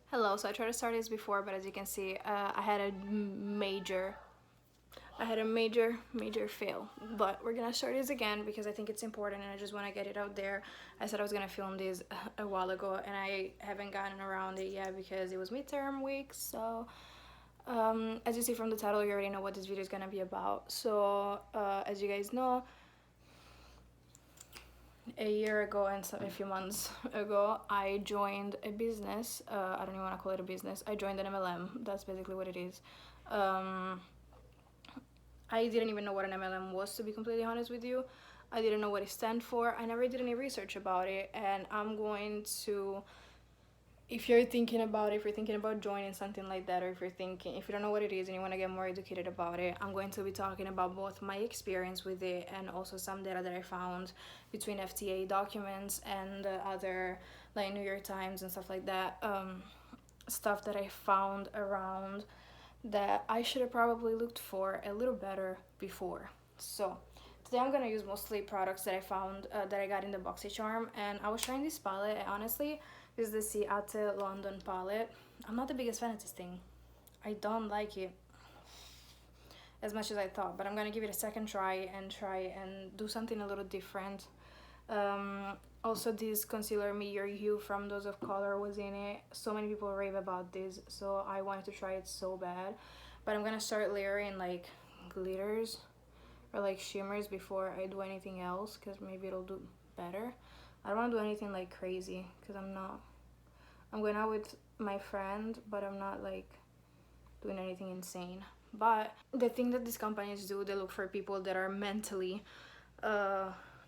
Hello, so I tried to start this before, but as you can see, I had a major fail. But we're gonna start this again because I think it's important and I just want to get it out there. I said I was gonna film this a while ago and I haven't gotten around it yet because it was midterm week. So as you see from the title, you already know what this video is gonna be about. So as you guys know, a year ago and a few months ago, I joined a business. I don't even want to call it a business. I joined an MLM. That's basically what it is. I didn't even know what an MLM was, to be completely honest with you. I didn't know what it stands for. I never did any research about it, and I'm going to, if you're thinking about joining something like that, or if you don't know what it is and you want to get more educated about it, I'm going to be talking about both my experience with it and also some data that I found between FTA documents and other, like, New York Times and stuff like that, stuff that I found around that I should have probably looked for a little better before. So today I'm gonna use mostly products that I found that I got in the BoxyCharm, and I was trying this palette, and honestly, this is the Seattle London palette. I'm not the biggest fan of this thing. I don't like it as much as I thought, but I'm gonna give it a second try and do something a little different. Also, this concealer Mirror Hue from Dose of Color was in it. So many people rave about this, so I wanted to try it so bad. But I'm gonna start layering like glitters or like shimmers before I do anything else, because maybe it'll do better. I don't want to do anything like crazy because I'm going out with my friend, but I'm not like doing anything insane. But the thing that these companies do, they look for people that are mentally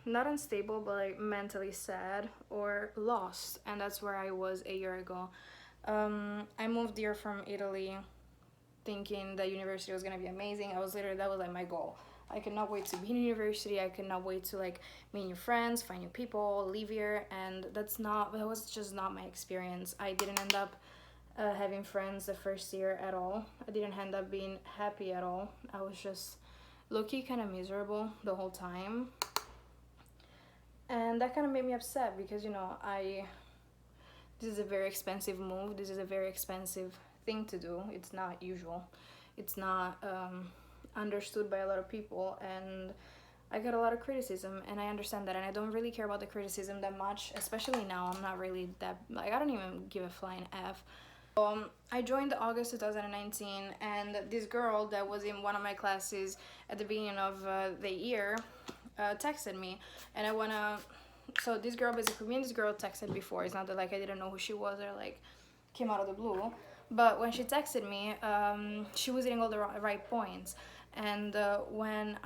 not unstable, but like mentally sad or lost, and that's where I was a year ago. I moved here from Italy thinking that university was gonna be amazing. That was like my goal. I could not wait to be in university. I could not wait to like meet new friends, find new people, live here, and that was just not my experience. I didn't end up having friends the first year at all. I didn't end up being happy at all. I was just low-key kind of miserable the whole time, and that kind of made me upset because this is a very expensive move. This is a very expensive thing to do. It's not usual. It's not understood by a lot of people, and I got a lot of criticism, and I understand that, and I don't really care about the criticism that much, especially now. I'm not really that, like, I don't even give a flying F. I joined August 2019, and this girl that was in one of my classes at the beginning of the year texted me, and so this girl, basically, me and this girl texted before. It's not that like I didn't know who she was or like came out of the blue, but when she texted me, she was hitting all the right points. And when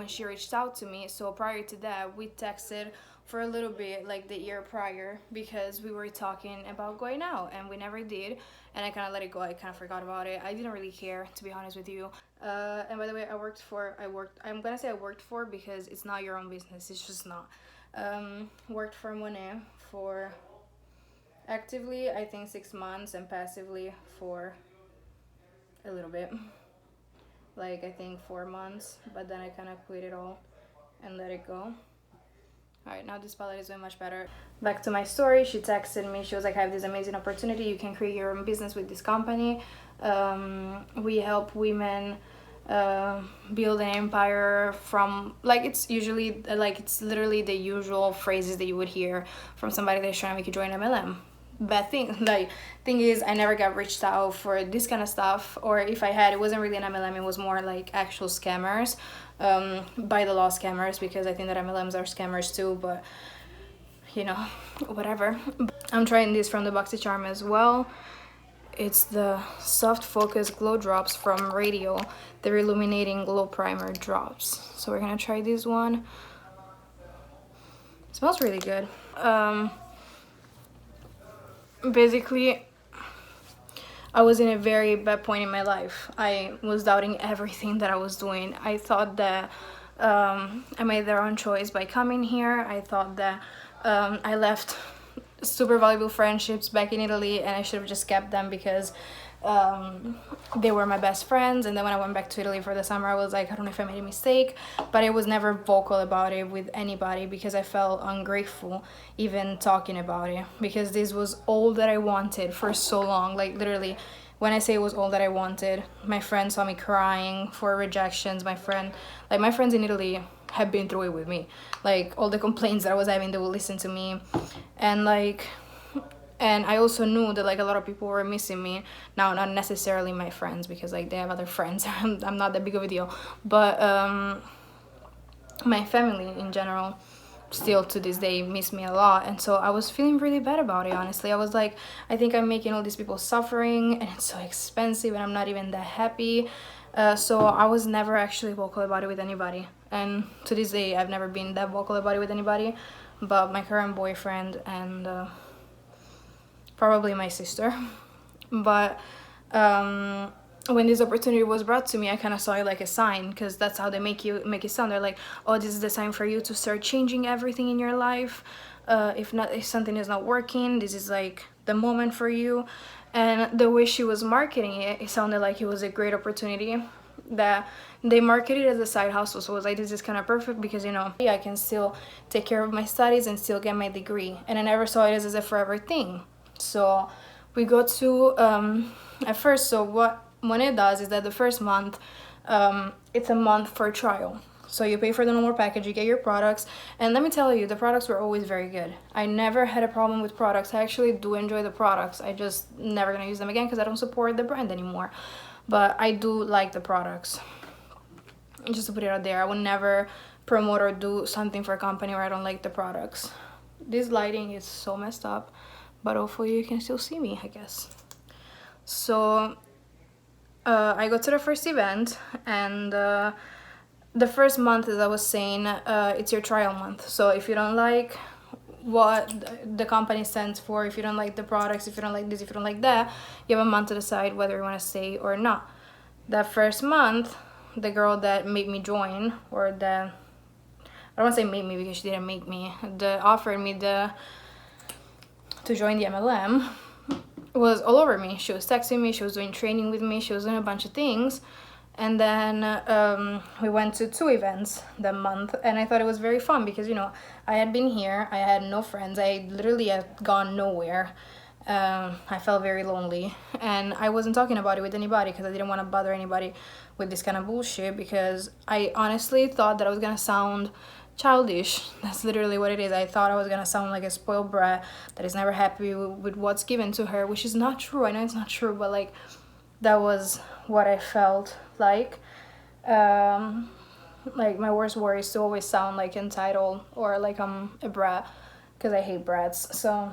she reached out to me, so prior to that, we texted for a little bit, like the year prior, because we were talking about going out, and we never did. And I kind of let it go. I kind of forgot about it. I didn't really care, to be honest with you. And by the way, I'm gonna say I worked for, because it's not your own business. It's just not. Worked for Monat for actively, I think, 6 months, and passively for a little bit, like I think 4 months, but then I kind of quit it all and let it go. Alright, now this palette is doing much better. Back to my story. She texted me. She was like, I have this amazing opportunity. You can create your own business with this company. We help women build an empire from, like, it's literally the usual phrases that you would hear from somebody that's trying to make you join MLM. Bad thing, thing is, I never got reached out for this kind of stuff, or if I had, it wasn't really an MLM. It was more like actual scammers, by the law scammers, because I think that MLMs are scammers too, but whatever. I'm trying this from the BoxyCharm as well. It's the Soft Focus Glow Drops from Radio. They're illuminating glow primer drops. So we're gonna try this one. It smells really good. Basically, I was in a very bad point in my life. I was doubting everything that I was doing. I thought that I made the wrong choice by coming here. I thought that I left super valuable friendships back in Italy, and I should have just kept them, because they were my best friends. And then when I went back to Italy for the summer, I was like, I don't know if I made a mistake, but I was never vocal about it with anybody because I felt ungrateful even talking about it, because this was all that I wanted for so long. Like literally, when I say it was all that I wanted, my friends saw me crying for rejections. My friends in Italy have been through it with me. Like all the complaints that I was having, they would listen to me. And like, and I also knew that like a lot of people were missing me. Now, not necessarily my friends, because like they have other friends. I'm not that big of a deal, but my family in general still to this day miss me a lot. And so I was feeling really bad about it, honestly. I was like, I think I'm making all these people suffering, and it's so expensive, and I'm not even that happy. So I was never actually vocal about it with anybody, and to this day I've never been that vocal about it with anybody but my current boyfriend and probably my sister. But when this opportunity was brought to me, I kind of saw it like a sign, because that's how they make it sound. They're like, oh, this is the time for you to start changing everything in your life. If something is not working, this is like the moment for you. And the way she was marketing it, it sounded like it was a great opportunity, that they marketed it as a side hustle. So I was like, this is kind of perfect, because I can still take care of my studies and still get my degree. And I never saw it as a forever thing. So we go to at first, so what Monat does is that the first month, it's a month for trial. So you pay for the normal package, you get your products, and let me tell you, the products were always very good. I never had a problem with products. I actually do enjoy the products. I just never gonna use them again because I don't support the brand anymore. But I do like the products. Just to put it out there, I would never promote or do something for a company where I don't like the products. This lighting is so messed up, but hopefully you can still see me, I guess. So I go to the first event, and the first month, as I was saying, it's your trial month. So if you don't like what the company stands for, if you don't like the products, if you don't like this, if you don't like that, you have a month to decide whether you want to stay or not. That first month, the girl that made me join, or I don't want to say made me because she didn't make me, offered me to join the MLM, was all over me. She was texting me, she was doing training with me, she was doing a bunch of things. And then we went to 2 events that month, and I thought it was very fun because I had been here, I had no friends, I literally had gone nowhere. I felt very lonely, and I wasn't talking about it with anybody because I didn't want to bother anybody with this kind of bullshit, because I honestly thought that I was gonna sound childish. That's literally what it is. I thought I was gonna sound like a spoiled brat that is never happy with what's given to her, which is not true. I know it's not true, but like that was what I felt like. Like my worst worry is to always sound like entitled or like I'm a brat, because I hate brats. So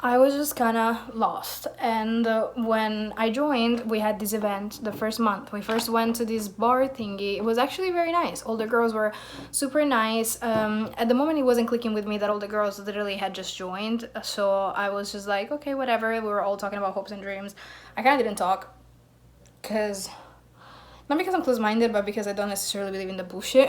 I was just kind of lost. And when I joined, we had this event the first month. We first went to this bar thingy. It was actually very nice. All the girls were super nice. At the moment, it wasn't clicking with me that all the girls literally had just joined. So I was just like, okay, whatever. We were all talking about hopes and dreams. I kind of didn't talk because, not because I'm close-minded, but because I don't necessarily believe in the bullshit.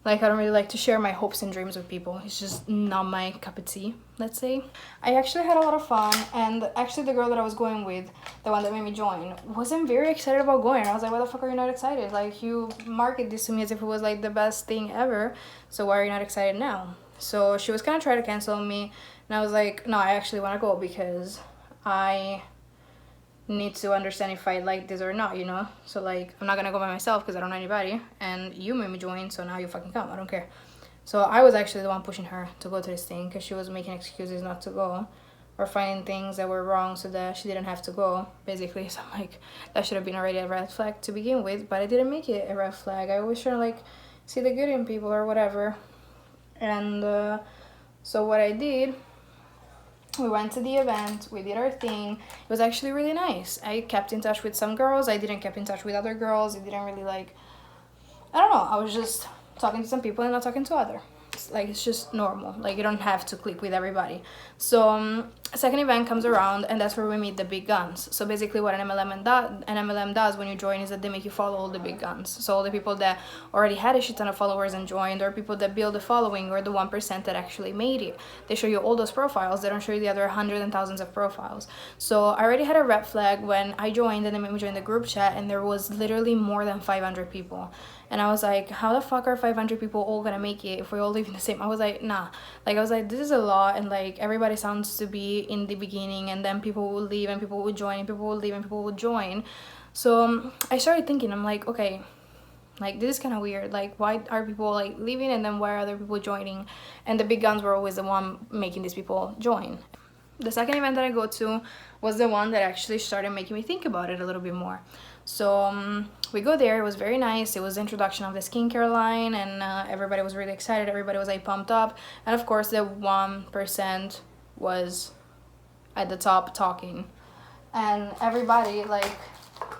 Like, I don't really like to share my hopes and dreams with people. It's just not my cup of tea, let's say. I actually had a lot of fun, and actually the girl that I was going with, the one that made me join, wasn't very excited about going. I was like, why the fuck are you not excited? Like, you marketed this to me as if it was like the best thing ever, so why are you not excited now? So she was kind of trying to cancel me, and I was like, no, I actually want to go because I need to understand if I like this or not, So like, I'm not gonna go by myself because I don't know anybody, and you made me join, so now you fucking come. I don't care. So I was actually the one pushing her to go to this thing because she was making excuses not to go, or finding things that were wrong so that she didn't have to go, basically. So I'm like, that should have been already a red flag to begin with, but I didn't make it a red flag. I always try to like see the good in people or whatever. And so what I did, we went to the event, we did our thing. It was actually really nice. I kept in touch with some girls, I didn't keep in touch with other girls. It didn't really like, I don't know, I was just talking to some people and not talking to other. It's just normal. Like, you don't have to click with everybody. So second event comes around, and that's where we meet the big guns. So basically what an MLM does when you join is that they make you follow all the big guns. So all the people that already had a shit ton of followers and joined, or people that build a following, or the 1% that actually made it. They show you all those profiles. They don't show you the other hundreds and thousands of profiles. So I already had a red flag when I joined, and they made me join the group chat, and there was literally more than 500 people. And I was like, how the fuck are 500 people all gonna make it if we all live in the same? I was like, nah. Like, I was like, this is a lot, and like everybody sounds to be in the beginning, and then people will leave and people will join, and people will leave and people will join. So I started thinking, I'm like, okay, like this is kind of weird. Like, why are people like leaving, and then why are other people joining? And the big guns were always the one making these people join. The second event that I go to was the one that actually started making me think about it a little bit more. So we go there. It was very nice. It was the introduction of the skincare line, and everybody was really excited. Everybody was like pumped up, and of course the 1% was at the top talking, and everybody, like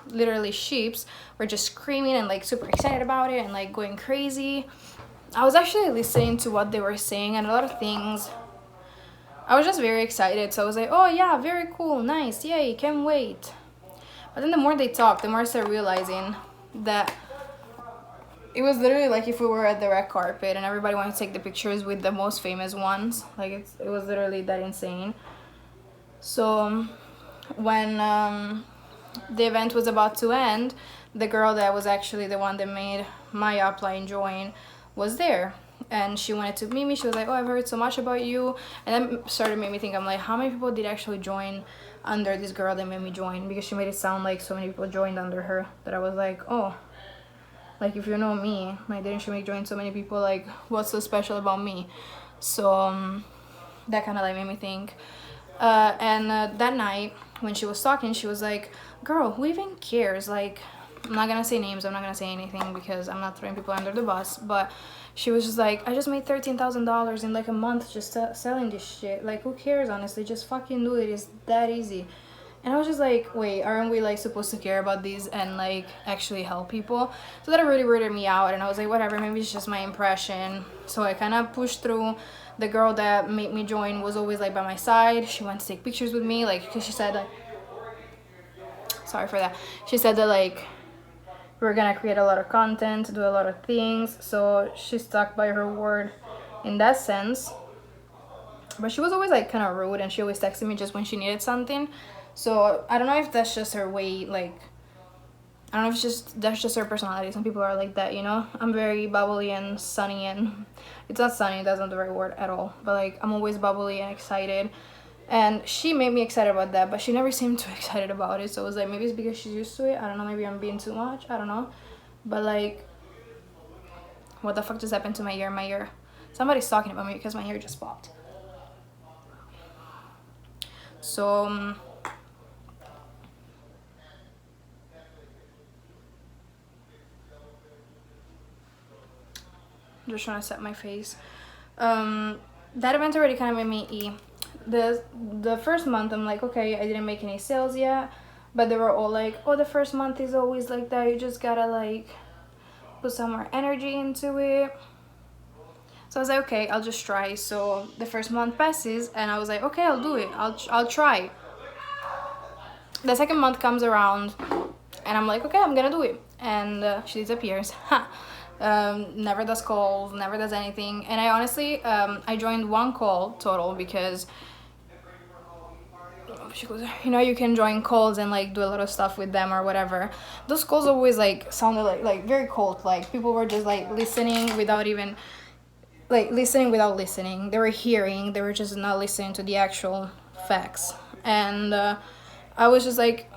literally sheeps, were just screaming and like super excited about it and like going crazy. I was actually listening to what they were saying, and a lot of things I was just very excited. So I was like, oh yeah, very cool, nice, yay, can't wait. But then the more they talked, the more I started realizing that it was literally like if we were at the red carpet and everybody wanted to take the pictures with the most famous ones. Like it was literally that insane. So when the event was about to end, the girl that was actually the one that made my upline join was there, and she wanted to meet me. She was like, oh, I've heard so much about you. And then started made me think, I'm like, how many people did actually join under this girl that made me join? Because she made it sound like so many people joined under her, that I was like, oh, like if you know me, like didn't she make join so many people? Like what's so special about me? So that kind of like made me think. And that night when she was talking, she was like, girl, who even cares? Like, I'm not gonna say names, I'm not gonna say anything because I'm not throwing people under the bus, but she was just like, I just made $13,000 in like a month just selling this shit. Like, who cares, honestly? Just fucking do it. It's that easy. And I was just like, wait, aren't we like supposed to care about these and like actually help people? So that really weirded me out, and I was like, whatever, maybe it's just my impression. So I kind of pushed through. The girl that made me join was always like by my side. She went to take pictures with me, like, because she said like, sorry for that, she said that like we're gonna create a lot of content, do a lot of things, so she stuck by her word in that sense. But she was always like kind of rude, and she always texted me just when she needed something. So I don't know if that's just her way, like I don't know if that's just her personality. Some people are like that, you know. I'm very bubbly and sunny, and it's not sunny, that's not the right word at all, but like I'm always bubbly and excited. And she made me excited about that, but she never seemed too excited about it. So it was like, maybe it's because she's used to it. I don't know, maybe I'm being too much, I don't know. But like, what the fuck just happened to my ear? My ear, somebody's talking about me because my hair just popped. So just trying to set my face. That event already kind of made me the first month. I'm like, okay, I didn't make any sales yet, but they were all like, oh, the first month is always like that, you just gotta like put some more energy into it. So I was like, okay, I'll just try. So the first month passes, and I was like, okay, I'll do it, I'll try. The second month comes around, and I'm like, okay, I'm gonna do it, and she disappears. Never does calls, never does anything. And I honestly, I joined one call total because she goes, you know, you can join calls and like do a lot of stuff with them or whatever. Those calls always like sounded like very cold. Like people were just like listening without even like listening without listening. They were hearing, they were just not listening to the actual facts. And I was just like,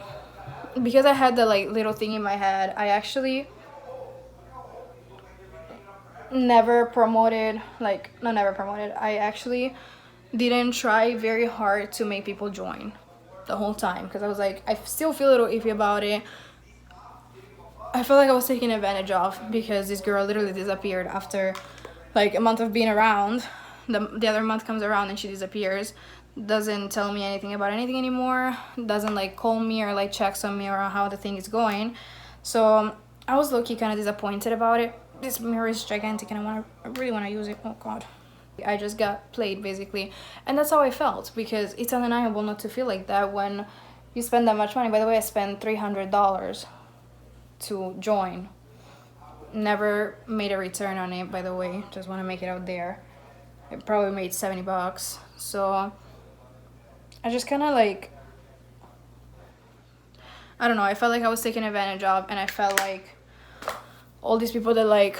because I had the like little thing in my head, I actually never promoted, like not never promoted, I actually didn't try very hard to make people join the whole time, because I was like, I still feel a little iffy about it. I felt like I was taken advantage of, because this girl literally disappeared after like a month of being around. The other month comes around and she disappears, doesn't tell me anything about anything anymore, doesn't like call me or like checks on me or how the thing is going. So I was low-key kind of disappointed about it. This mirror is gigantic and I really want to use it. Oh god. I just got played basically, and that's how I felt, because it's undeniable not to feel like that when you spend that much money. By the way, I spent $300 to join, never made a return on it, by the way, just want to make it out there. It probably made $70, so I just kind of like, I don't know, I felt like I was taken advantage of, and I felt like all these people that like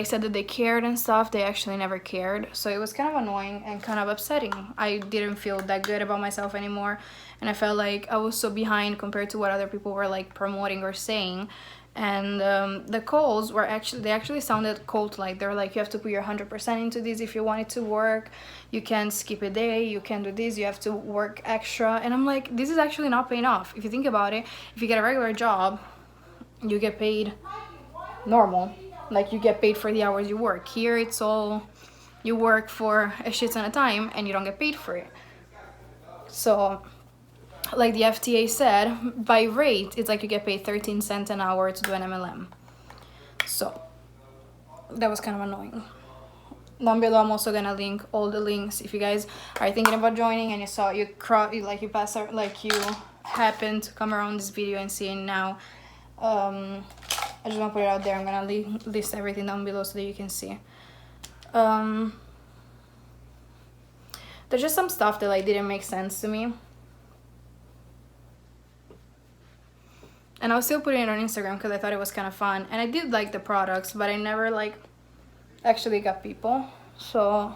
said that they cared and stuff, they actually never cared. So it was kind of annoying and kind of upsetting. I didn't feel that good about myself anymore, and I felt like I was so behind compared to what other people were like promoting or saying. And the calls were actually sounded cult-like. They were like, you have to put your 100% into this if you want it to work. You can't skip a day. You can't do this. You have to work extra. And I'm like, this is actually not paying off. If you think about it, if you get a regular job, you get paid normal. Like, you get paid for the hours you work. Here, it's all, you work for a shit ton of time and you don't get paid for it. So, like the FTA said, by rate, it's like you get paid 13 cents an hour to do an MLM. So that was kind of annoying. Down below, I'm also gonna link all the links if you guys are thinking about joining and you saw you happen to come around this video and see it now. I just want to put it out there. I'm gonna list everything down below so that you can see. There's just some stuff that like didn't make sense to me. And I was still putting it on Instagram because I thought it was kind of fun. And I did like the products, but I never like actually got people. So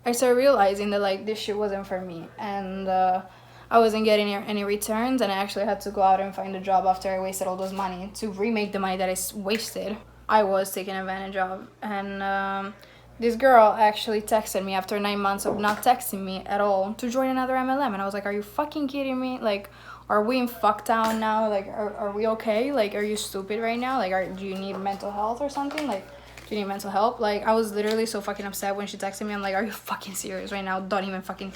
I started realizing that like this shit wasn't for me. And I wasn't getting any returns. And I actually had to go out and find a job after I wasted all those money to remake the money that I wasted. I was taken advantage of. And this girl actually texted me after 9 months of not texting me at all to join another MLM. And I was like, are you fucking kidding me? Like, are we in fucktown now? Like, are we okay? Like, are you stupid right now? Like, do you need mental health or something? Like, do you need mental help? Like, I was literally so fucking upset when she texted me. I'm like, are you fucking serious right now? Don't even fucking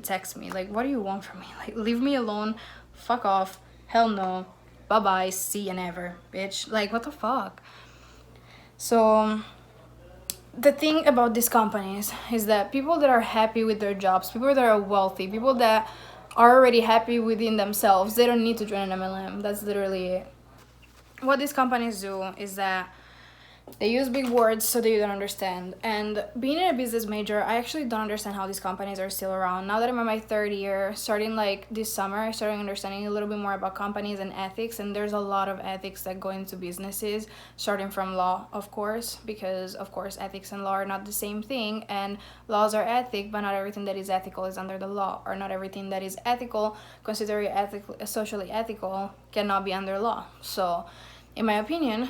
text me. Like, what do you want from me? Like, leave me alone. Fuck off. Hell no. Bye-bye. See you never, bitch. Like, what the fuck? So the thing about these companies is that people that are happy with their jobs, people that are wealthy, people that are already happy within themselves, they don't need to join an MLM. That's literally it. What these companies do is that they use big words so that you don't understand. And being a business major, I actually don't understand how these companies are still around. Now that I'm in my third year, starting like this summer, I started understanding a little bit more about companies and ethics. And there's a lot of ethics that go into businesses, starting from law, of course, because of course ethics and law are not the same thing. And laws are ethic, but not everything that is ethical is under the law, or not everything that is ethical, considered socially ethical, cannot be under law. So, in my opinion,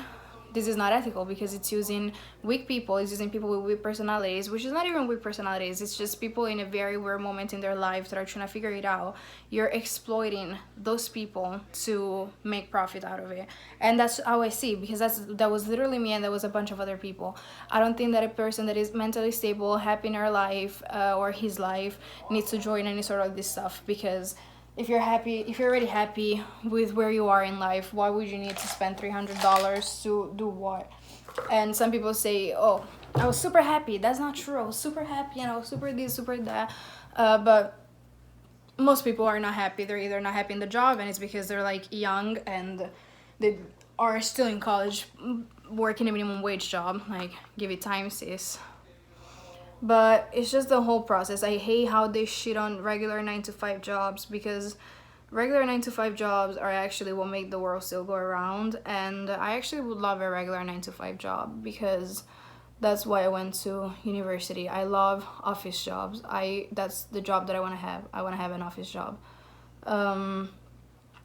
this is not ethical because it's using weak people, it's using people with weak personalities, which is not even weak personalities, it's just people in a very weird moment in their life that are trying to figure it out. You're exploiting those people to make profit out of it. And that's how I see, because that was literally me, and that was a bunch of other people. I don't think that a person that is mentally stable, happy in her life, or his life, needs to join any sort of this stuff, because if you're already happy with where you are in life, why would you need to spend $300 to do what? And some people say, oh, I was super happy. That's not true. I was super happy and I was super this, super that. But most people are not happy. They're either not happy in the job, and it's because they're like young and they are still in college working a minimum wage job. Like, give it time, sis. But it's just the whole process. I hate how they shit on regular 9-to-5 jobs, because regular 9-to-5 jobs are actually what make the world still go around. And I actually would love a regular 9-to-5 job, because that's why I went to university. I love office jobs. That's the job that I want to have. I want to have an office job. And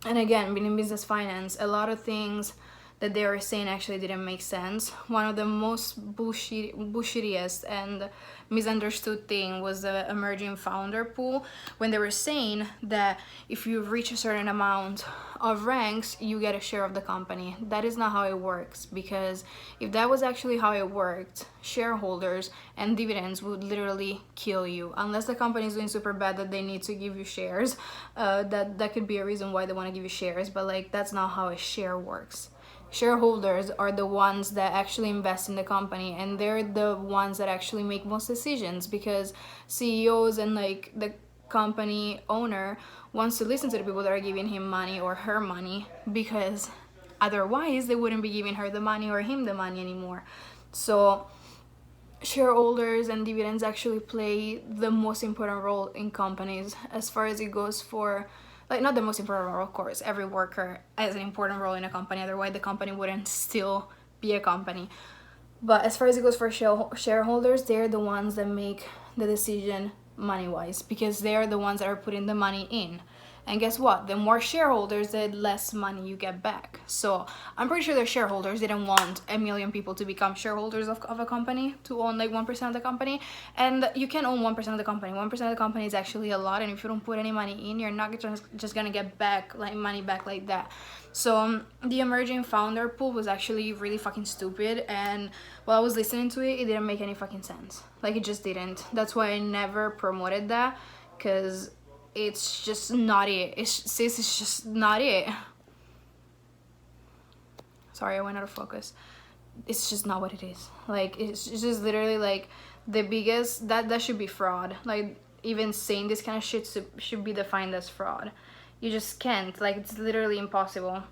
again, being in business finance, a lot of things that they were saying actually didn't make sense. One of the most bullshittiest and misunderstood thing was the emerging founder pool, when they were saying that if you reach a certain amount of ranks, you get a share of the company. That is not how it works, because if that was actually how it worked, shareholders and dividends would literally kill you, unless the company is doing super bad that they need to give you shares. That could be a reason why they want to give you shares, but like, that's not how a share works. shareholders are the ones that actually invest in the company, and they're the ones that actually make most decisions, because CEOs and like the company owner wants to listen to the people that are giving him money or her money, because otherwise they wouldn't be giving her the money or him the money anymore. So shareholders and dividends actually play the most important role in companies, as far as it goes for, like, not the most important role, of course, every worker has an important role in a company, otherwise the company wouldn't still be a company. But as far as it goes for shareholders, they're the ones that make the decision money wise, because they're the ones that are putting the money in. And guess what? The more shareholders, the less money you get back. So I'm pretty sure the shareholders didn't want 1 million people to become shareholders of a company, to own like 1% of the company. And you can own 1% of the company. 1% of the company is actually a lot. And if you don't put any money in, you're not just gonna get back like money back like that. So the emerging founder pool was actually really fucking stupid. And while I was listening to it, it didn't make any fucking sense. Like, it just didn't. That's why I never promoted that, because it's just not it. It's just not it. Sorry, I went out of focus. It's just not what it is. Like, it's just literally like the biggest, that should be fraud. Like, even saying this kind of shit should be defined as fraud. You just can't. Like, it's literally impossible.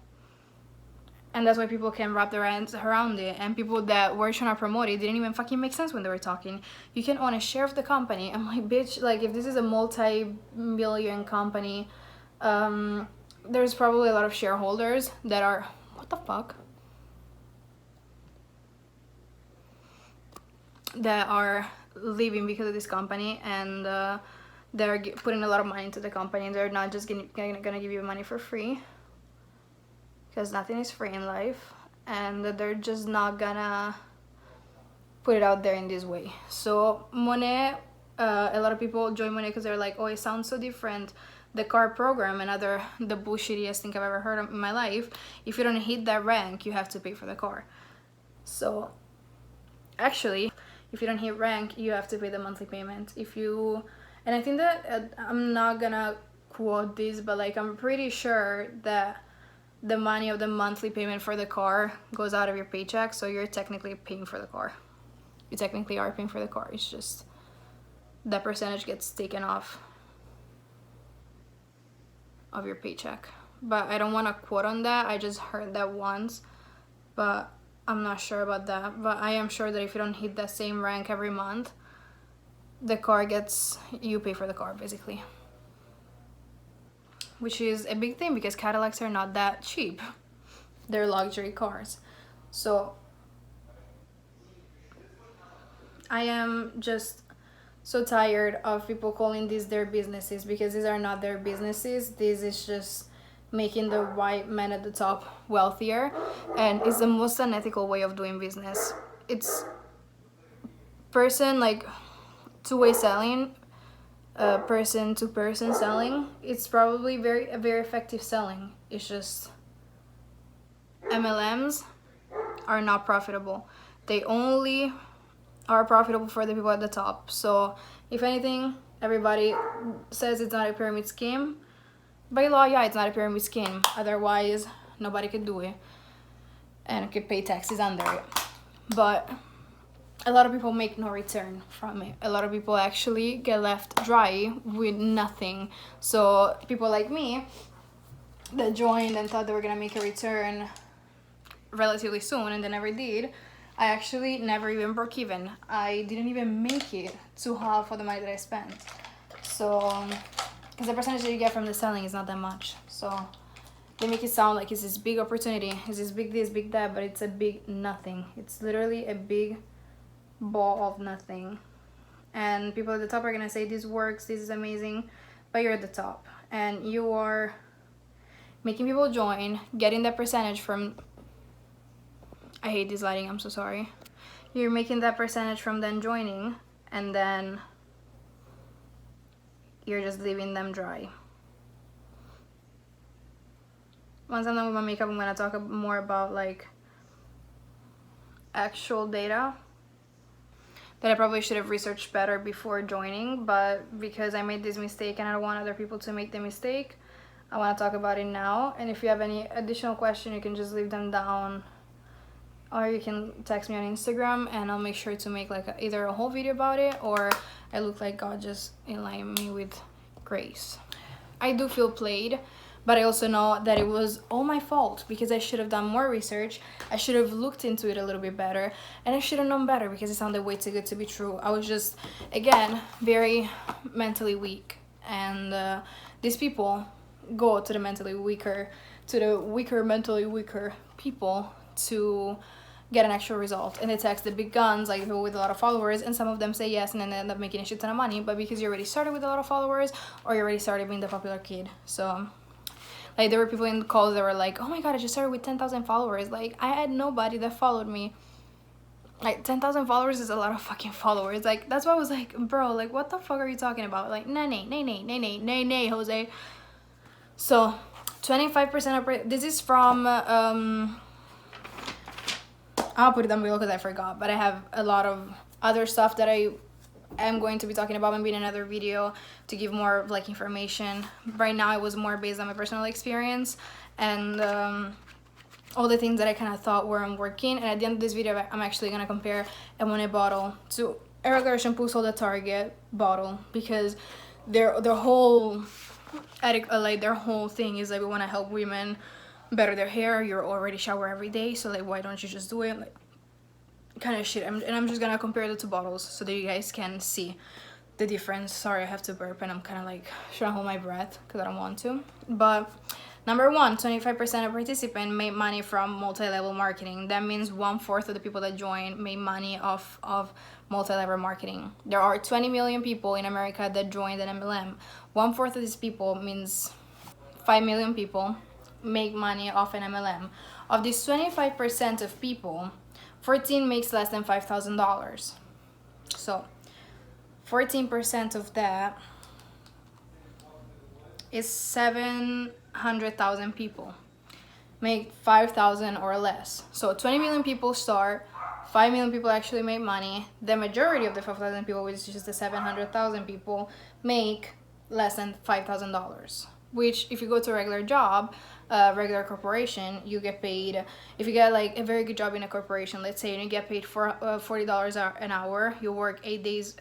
And that's why people can't wrap their hands around it. And people that were trying to promote it didn't even fucking make sense when they were talking. You can own a share of the company. I'm like, bitch, like, if this is a multi-million company, there's probably a lot of shareholders that are, what the fuck? That are leaving because of this company, and they're putting a lot of money into the company, and they're not just gonna give you money for free, because nothing is free in life, and they're just not gonna put it out there in this way. So Monat, a lot of people join Monat because they're like, oh, it sounds so different, the car program, and the bullshittiest thing I've ever heard of in my life. If you don't hit that rank, you have to pay for the car. So actually, if you don't hit rank, you have to pay the monthly payment. And I think that, I'm not gonna quote this, but like, I'm pretty sure that the money of the monthly payment for the car goes out of your paycheck, so you're technically paying for the car. You technically are paying for the car. It's just that percentage gets taken off of your paycheck. But I don't want to quote on that. I just heard that once, but I'm not sure about that. But I am sure that if you don't hit that same rank every month, you pay for the car, basically. Which is a big thing, because Cadillacs are not that cheap. They're luxury cars. So I am just so tired of people calling these their businesses, because these are not their businesses. This is just making the white man at the top wealthier, and it's the most unethical way of doing business. It's two-way selling, person to person selling. It's probably a very effective selling. It's just MLMs are not profitable. They only are profitable for the people at the top. So if anything, everybody says it's not a pyramid scheme. By law, yeah, it's not a pyramid scheme. Otherwise, nobody could do it and could pay taxes under it. But a lot of people make no return from it. A lot of people actually get left dry with nothing. So people like me that joined and thought they were gonna make a return relatively soon, and they never did. I actually never even broke even. I didn't even make it to half of the money that I spent. So, because the percentage that you get from the selling is not that much. So they make it sound like it's this big opportunity, it's this big this, big that, but it's a big nothing. It's literally a big ball of nothing. And people at the top are gonna say this works, this is amazing, but you're at the top and you are making people join, getting that percentage from, I hate this lighting, I'm so sorry. You're making that percentage from them joining, and then you're just leaving them dry. Once I'm done with my makeup, I'm gonna talk more about like actual data that I probably should have researched better before joining, but because I made this mistake and I don't want other people to make the mistake, I want to talk about it now. And if you have any additional question, you can just leave them down, or you can text me on Instagram, and I'll make sure to make like either a whole video about it, or I look like God just enlightened me with grace. I do feel played, but I also know that it was all my fault because I should have done more research. I should have looked into it a little bit better, and I should have known better because it sounded way too good to be true. I was just, again, very mentally weak, and these people go to the mentally weaker, mentally weaker people to get an actual result, and they text the big guns, like people with a lot of followers, and some of them say yes and then they end up making a shit ton of money, but because you already started with a lot of followers, or you already started being the popular kid. So like there were people in the calls that were like, oh my god, I just started with 10,000 followers. Like I had nobody that followed me. Like 10,000 followers is a lot of fucking followers. Like that's why I was like, bro, like what the fuck are you talking about? Like nay, Jose. So 25% of this is from I'll put it down below because I forgot, but I have a lot of other stuff that I am going to be talking about maybe in another video to give more like information. Right now it was more based on my personal experience and all the things that I kind of thought weren't working. And at the end of this video, I'm actually going to compare a Monat bottle to a regular shampoo sold at Target bottle, because their whole their whole thing is like, we want to help women better their hair. You're already shower every day, so like why don't you just do it, like kind of shit. And I'm just gonna compare the two bottles so that you guys can see the difference. Sorry, I have to burp and I'm kind of like trying to hold my breath because I don't want to. But number one, 25% of participants made money from multi-level marketing. That means 1/4 of the people that joined made money off of multi-level marketing. There are 20 million people in America that joined an MLM. 1/4 of these people means 5 million people make money off an MLM. Of these 25% of people, 14 makes less than $5,000. So 14% of that is 700,000 people make 5,000 or less. So 20 million people start, 5 million people actually make money. The majority of the 5,000 people, which is just the 700,000 people, make less than $5,000. Which, if you go to a regular job, regular corporation, you get paid. If you get like a very good job in a corporation, let's say, and you get paid for $40 an hour, you work 5 days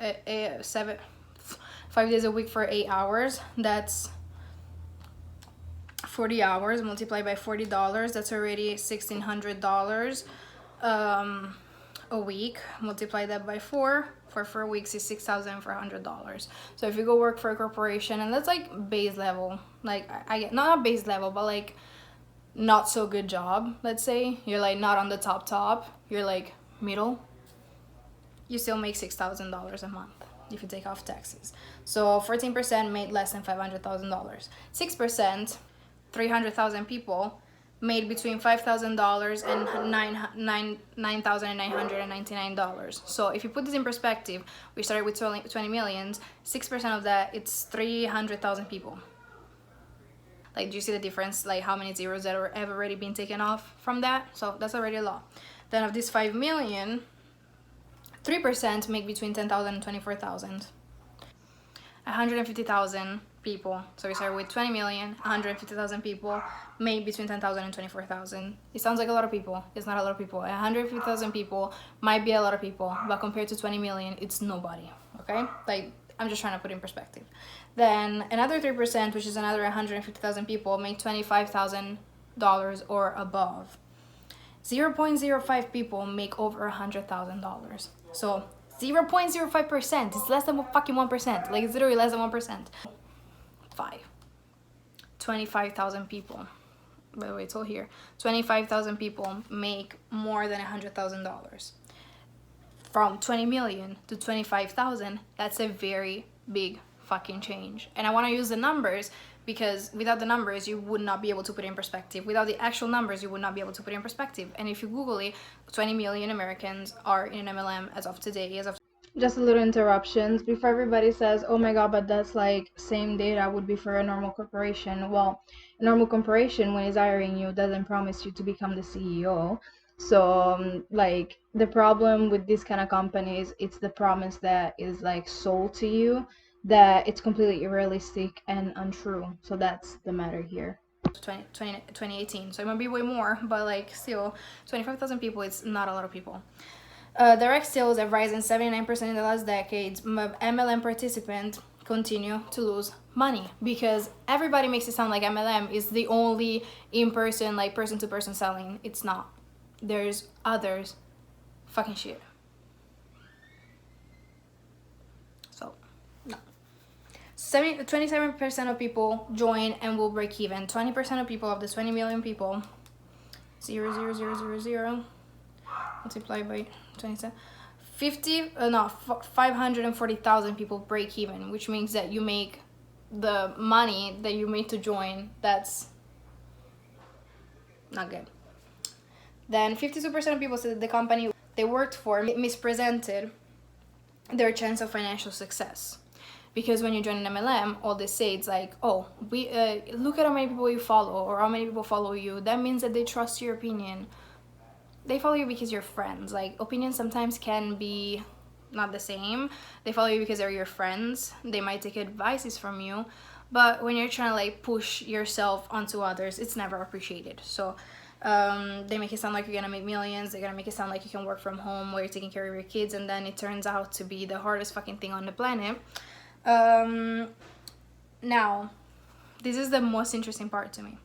a week for 8 hours. That's 40 hours multiplied by $40. That's already $1,600 a week. Multiply that by 4. For 4 weeks is $6,400. So if you go work for a corporation, and that's like base level, like I get not base level, but like not so good job, let's say you're like not on the top, you're like middle, you still make $6,000 a month if you take off taxes. So 14% made less than $500,000. 6%, 300,000 people, made between $5,000 and $9,999. So if you put this in perspective, we started with 20 million, 6% of that, it's 300,000 people. Like, do you see the difference? Like how many zeros that have already been taken off from that? So that's already a lot. Then of these 5 million, 3% make between 10,000 and 24,000. 150,000 people. So we started with 20 million, 150,000 people made between 10,000 and 24,000. It sounds like a lot of people. It's not a lot of people. 150,000 people might be a lot of people, but compared to 20 million, it's nobody. Okay? Like, I'm just trying to put it in perspective. Then another 3%, which is another 150,000 people, make $25,000 or above. 0.05 people make over $100,000. So 0.05%. It's less than fucking 1%. Like, it's literally less than 1%. 25,000 people. By the way, it's all here. 25,000 people make more than $100,000. From 20 million to 25,000, that's a very big fucking change. And I want to use the numbers because without the numbers, you would not be able to put it in perspective. Without the actual numbers, you would not be able to put it in perspective. And if you Google it, 20 million Americans are in an MLM as of today. Just a little interruptions before everybody says, oh my god, but that's like same data would be for a normal corporation. Well, a normal corporation, when it's hiring you, doesn't promise you to become the CEO. So like the problem with these kind of companies, it's the promise that is like sold to you, that it's completely unrealistic and untrue. So that's the matter here. 2018, so it might be way more, but like still 25,000 people, it's not a lot of people. Direct sales have risen 79% in the last decades. MLM participants continue to lose money because everybody makes it sound like MLM is the only in-person, like person-to-person selling. It's not. There's others. Fucking shit. So, no. 27% of people join and will break even. 20% of people, of the 20 million people, 0.0000 multiplied by 27, 540,000 people break even, which means that you make the money that you made to join. That's not good. Then 52% of people said that the company they worked for mispresented their chance of financial success. Because when you join an MLM, all they say it's like, oh, we look at how many people you follow or how many people follow you. That means that they trust your opinion. They follow you because you're friends. Like, opinions sometimes can be not the same. They follow you because they're your friends. They might take advices from you. But when you're trying to like push yourself onto others, it's never appreciated. So they make it sound like you're gonna make millions. They're gonna make it sound like you can work from home while you're taking care of your kids, and then it turns out to be the hardest fucking thing on the planet. Now, this is the most interesting part to me.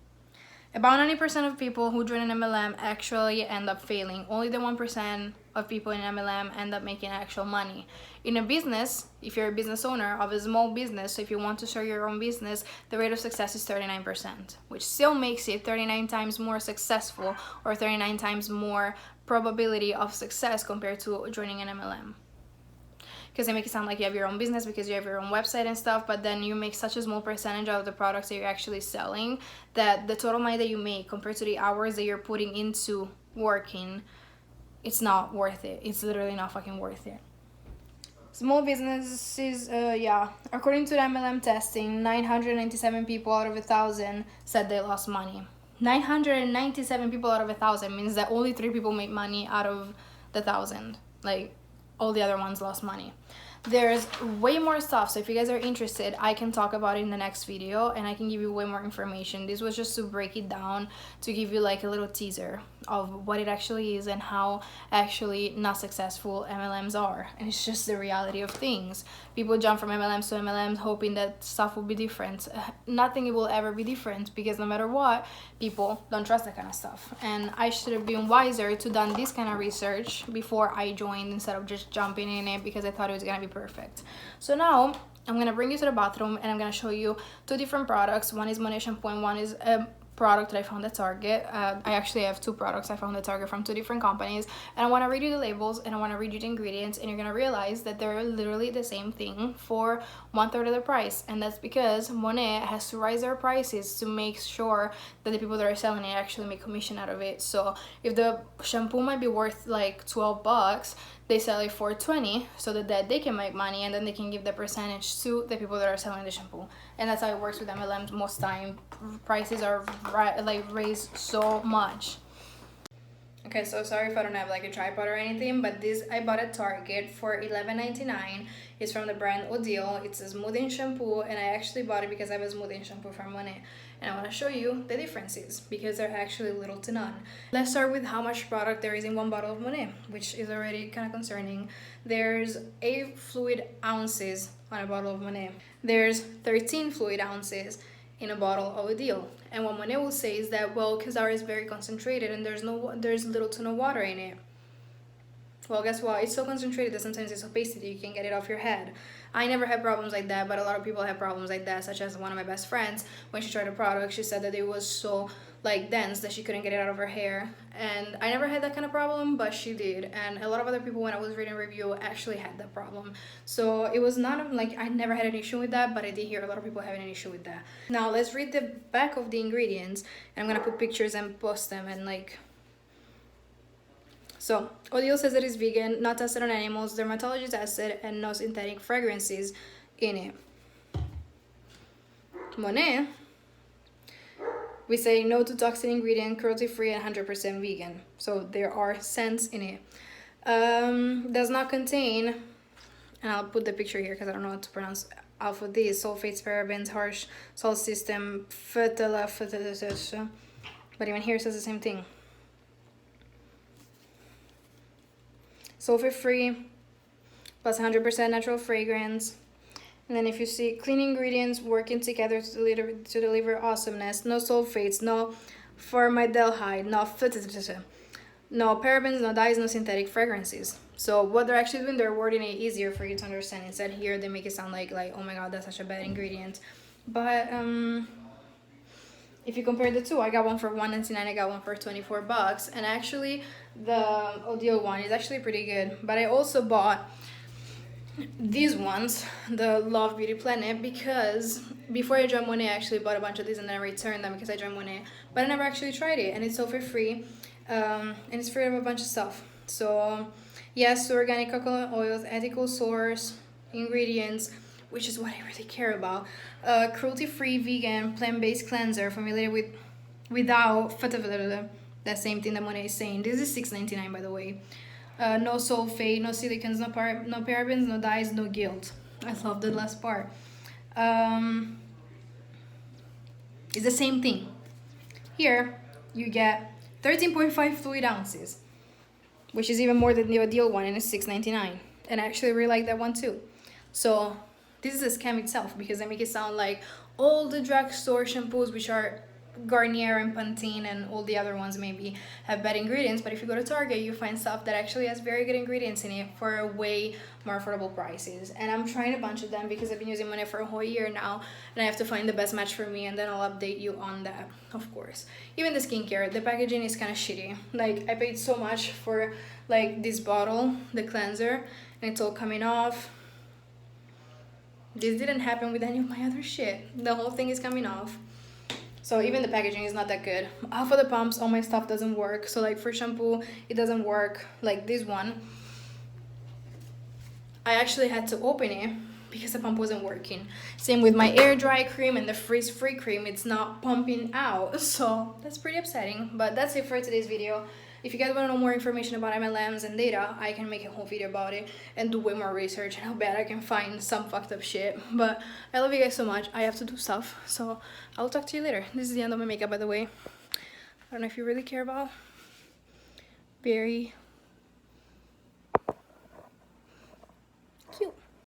About 90% of people who join an MLM actually end up failing. Only the 1% of people in MLM end up making actual money. In a business, if you're a business owner of a small business, so if you want to start your own business, the rate of success is 39%, which still makes it 39 times more successful or 39 times more probability of success compared to joining an MLM. Because they make it sound like you have your own business because you have your own website and stuff, but then you make such a small percentage of the products that you're actually selling that the total money that you make compared to the hours that you're putting into working, it's not worth it. It's literally not fucking worth it. Small businesses, according to the MLM testing, 997 people out of 1,000 said they lost money. 997 people out of 1,000 means that only 3 people made money out of the 1,000. Like, all the other ones lost money. There's way more stuff, so if you guys are interested, I can talk about it in the next video and I can give you way more information. This was just to break it down, to give you like a little teaser of what it actually is and how actually not successful MLMs are. And it's just the reality of things. People jump from MLMs to MLMs hoping that stuff will be different. Nothing will ever be different because no matter what, people don't trust that kind of stuff. And I should have been wiser to done this kind of research before I joined instead of just jumping in it because I thought it was gonna be perfect. So now I'm gonna bring you to the bathroom and I'm gonna show you 2 different products. One is Monat shampoo and one is a product that I found at Target. I actually have 2 products I found at Target from 2 different companies, and I want to read you the labels and I want to read you the ingredients, and you're gonna realize that they're literally the same thing for 1/3 of the price. And that's because Monat has to raise their prices to make sure that the people that are selling it actually make commission out of it. So if the shampoo might be worth like $12, they sell it for $20 so that they can make money, and then they can give the percentage to the people that are selling the shampoo. And that's how it works with MLMs most time. Prices are raised so much. Okay, so sorry if I don't have like a tripod or anything, but this I bought at Target for $11.99. It's from the brand Odile. It's a smoothing shampoo, and I actually bought it because I have a smoothing shampoo from Monat. And I want to show you the differences because they're actually little to none. Let's start with how much product there is in one bottle of Monat, which is already kind of concerning. There's 8 fluid ounces on a bottle of Monat. There's 13 fluid ounces in a bottle of Odile. And what Monat will say is that, well, because ours is very concentrated and there's little to no water in it. Well, guess what? It's so concentrated that sometimes it's opacity, you can get it off your head. I never had problems like that, but a lot of people have problems like that, such as one of my best friends. When she tried a product, she said that it was so like dense that she couldn't get it out of her hair. And I never had that kind of problem, but she did. And a lot of other people, when I was reading a review, actually had that problem. So it was not like I never had an issue with that, but I did hear a lot of people having an issue with that. Now let's read the back of the ingredients, and I'm gonna put pictures and post them and like. So, Odile says that it's vegan, not tested on animals, dermatologist tested, and no synthetic fragrances in it. Monat, we say no to toxic ingredient, cruelty-free, and 100% vegan. So there are scents in it. Does not contain and I'll put the picture here because I don't know how to pronounce half of these: sulfates, parabens, harsh salt system, fertilizer. But even here it says the same thing. Sulfate free, plus 100% natural fragrance. And then if you see clean ingredients working together to deliver awesomeness, no sulfates, no formaldehyde, no parabens, no dyes, no synthetic fragrances. So what they're actually doing, they're wording it easier for you to understand. Instead here they make it sound like oh my god, that's such a bad ingredient. But if you compare the two, I got one for $1.99, I got one for $24, and actually the Odile one is actually pretty good. But I also bought these ones, the Love Beauty Planet, because before I joined Monat, I actually bought a bunch of these and then I returned them because I joined Monat, but I never actually tried it, and it's sulfur free, and it's free of a bunch of stuff. So yes, organic coconut oils, ethical source, ingredients, which is what I really care about, cruelty-free, vegan, plant-based cleanser formulated without that same thing that Monat is saying. This is $6.99, by the way. No sulfate, no silicons, no parabens, no dyes, no guilt. I love the last part. It's the same thing. Here you get 13.5 fluid ounces, which is even more than the Odile one, and it's $6.99. And I actually really like that one too. So this is a scam itself, because they make it sound like all the drugstore shampoos, which are Garnier and Pantene and all the other ones, maybe have bad ingredients, but if you go to Target you find stuff that actually has very good ingredients in it for way more affordable prices. And I'm trying a bunch of them because I've been using Monat for a whole year now, and I have to find the best match for me, and then I'll update you on that, of course. Even the skincare, the packaging is kind of shitty. Like, I paid so much for like this bottle, the cleanser, and it's all coming off. This didn't happen with any of my other shit. The whole thing is coming off. So even the packaging is not that good. Half of the pumps, all my stuff doesn't work. So like for shampoo, it doesn't work. Like this one, I actually had to open it because the pump wasn't working. Same with my air dry cream and the frizz free cream, it's not pumping out. So that's pretty upsetting. But that's it for today's video. If you guys want to know more information about MLMs and data, I can make a whole video about it and do way more research, and how bad I can find some fucked up shit. But I love you guys so much. I have to do stuff, so I'll talk to you later. This is the end of my makeup, by the way. I don't know if you really care about. Very